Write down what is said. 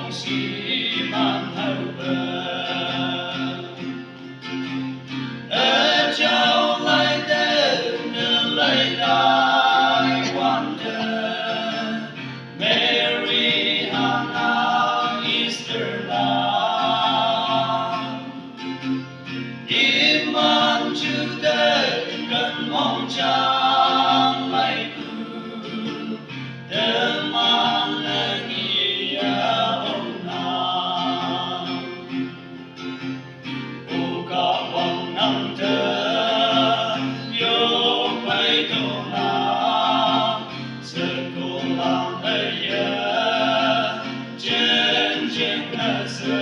望喜满头奔，而叫来的人类大完的 Mary Hannah Easter Lamb， iman Judah cần mong chang lại cứ teman ngia ông nam u ka wang nam te yo pai to na sekolah ayah jen jen na se